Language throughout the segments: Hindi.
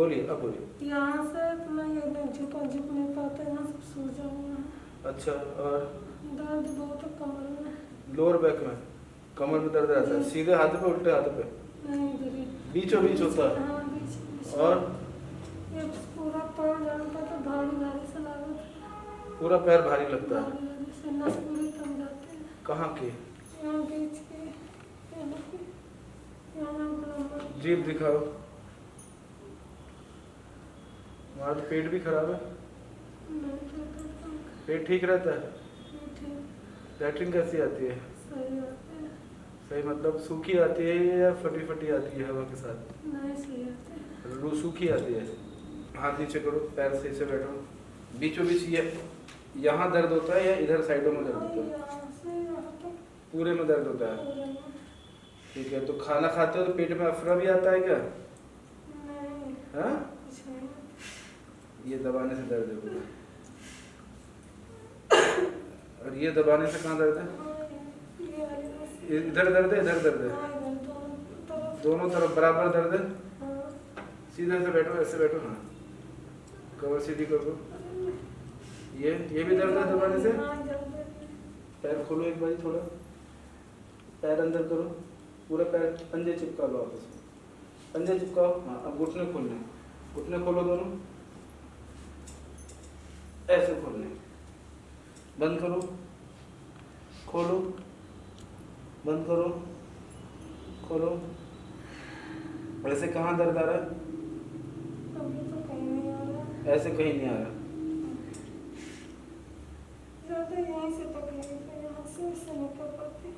बोलिए, अब बोलिए। यहाँ से तो मैं ये झुक नहीं पाता, यहाँ सब सूजा हुआ है। अच्छा, और दर्द बहुत है कमर में। लोअर बैक में, कमर में दर्द रहता है? सीधे हाथ पे, उल्टे हाथ पे? नहीं, इधर ही बीचों बीच होता है? हाँ, बीच बीच। और ये पूरा पैर जानता तो भारी भारी से लागत। पूरा पैर भारी लगता है? भारी भारी से नस पूरी कम जाती है। कहाँ की? यहाँ बीच की, यहाँ की, यहाँ बराबर। जीभ दिखाओ। हमारा तो पेट भी खराब है। नहीं, तो पेट ठीक रहता है? ठीक। लैट्रिन कैसी आती है? सही आते हैं। सही मतलब सूखी आती है या फटी फटी आती है हवा के साथ? नहीं, सही आते हैं। रू सूखी आती है। हाथ नीचे करो, पैर सही से बैठो। बीचों बीच ये यहाँ दर्द होता है या इधर साइडों में दर्द होता है? यहाँ से यहाँ तक पूरे में दर्द होता है? पूरे में। ठीक है, तो खाना खाते हो तो पेट में अफरा भी आता है क्या? नहीं, हाँ? कुछ नहीं। ये दबाने से दर्द है पूरा। और ये दबाने से कहाँ दर्द है? ये वाली बस। इधर दर्द है, इधर दर्द है? हाँ, इधर दोनों तरफ। दोनों तरफ बराबर दर्द है? हाँ। सीधे से बैठो, ऐसे बैठो ना, कवर सीधी कर दो। ये भी दर्द है दबाने से? हाँ, दर्द है। पैर खोलो एक बार थोड़ा, पैर अंदर करो, पूरा पैर पंजे चिपका लो आपस में, पंजे चिपकाओ। हाँ, अब घुटने खोलने, घुटने खोलो दोनों, ऐसे खोलने, बंद करो, खोलो, बंद करो, खोलो। ऐसे कहाँ दर्द आ रहा है? अभी तो कहीं नहीं आ रहा। ऐसे कहीं नहीं आ रहा? ज़्यादा यहीं से तकलीफ है, यहाँ से ऐसे नहीं कर पाती।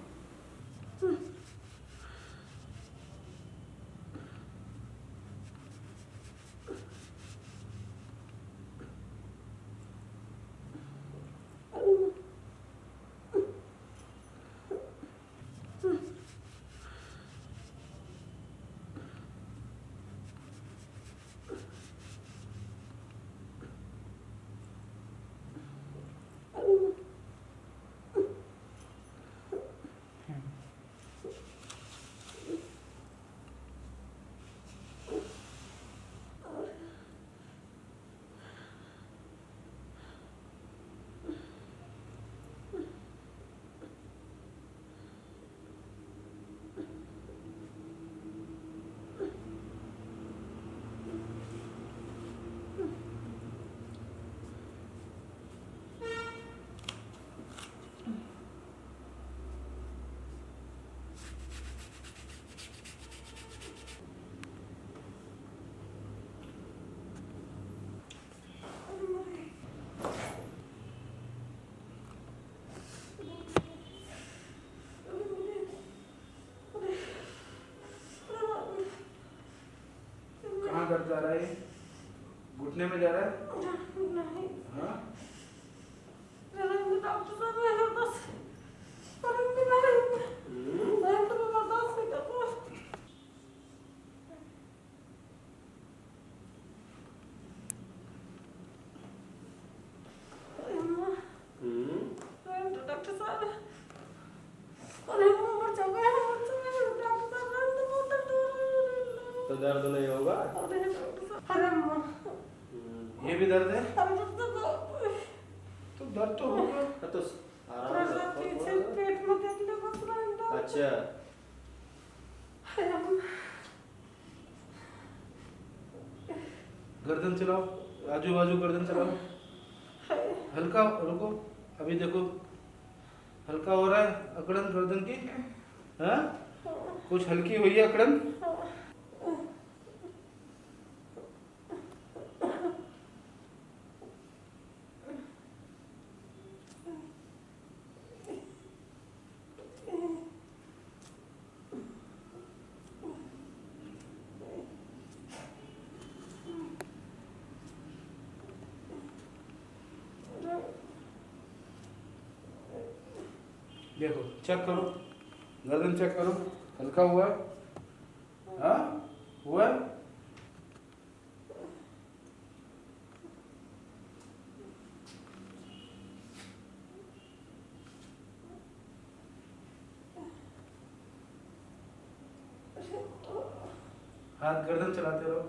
कहाँ दर्द जा रहा है? घुटने में जा रहा है? नहीं। हाँ? डॉक्टर साहब मेरे पास करेंगे नहीं, मैं तो बर्दाश्त नहीं कर पाऊँ। डॉक्टर साहब, अरे मर जाऊंगा, डॉक्टर साहब तो दर्द नहीं होगा? अरे डॉक्टर साहब, अरे ये भी दर्द है? तो दर्द तो होगा। तो आराम से पीछे पेट में देख लो बस रहता। अच्छा, गर्दन चलाओ, आजू बाजू गर्दन चलाओ, हल्का रुको, अभी देखो हल्का हो रहा है अकड़न गर्दन की? हाँ, कुछ हल्की हुई है अकड़न? देखो, चेक करो, गर्दन चेक करो, हल्का हुआ है? हाँ, हुआ है? हाथ गर्दन चलाते रहो।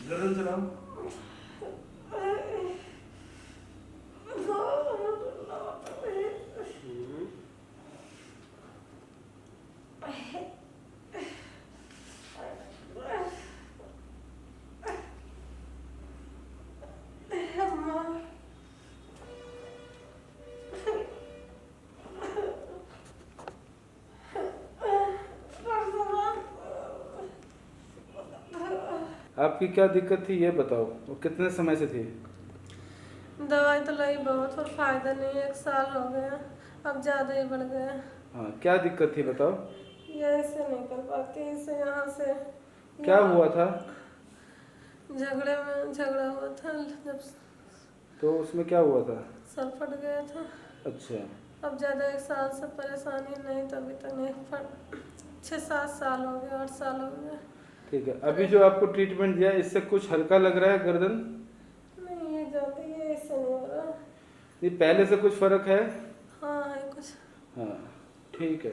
गर्दन चलाओ। आपकी क्या दिक्कत थी ये बताओ, और कितने समय से थी? दवाई तो लाई बहुत और फायदा नहीं है, 1 साल हो गया, अब ज़्यादा ही बढ़ गया। हाँ, क्या दिक्कत थी बताओ? ये ऐसे नहीं कर पाती, इसे यहाँ से क्या हुआ था? झगड़ा हुआ था जब तो उसमें क्या हुआ था? सर फट गया था। अच्छा, अब ज़्यादा 1 साल से परेशानी नहीं, तो अभी तक नहीं फट 6-7 साल हो गए, 8 साल हो गए। ठीक है। अभी जो आपको ट्रीटमेंट दिया इससे कुछ हल्का लग रहा है गर्दन? नहीं, ये जाती है, इससे नहीं हो रहा। ये पहले से कुछ फर्क है? हाँ है कुछ। हाँ, ठीक है।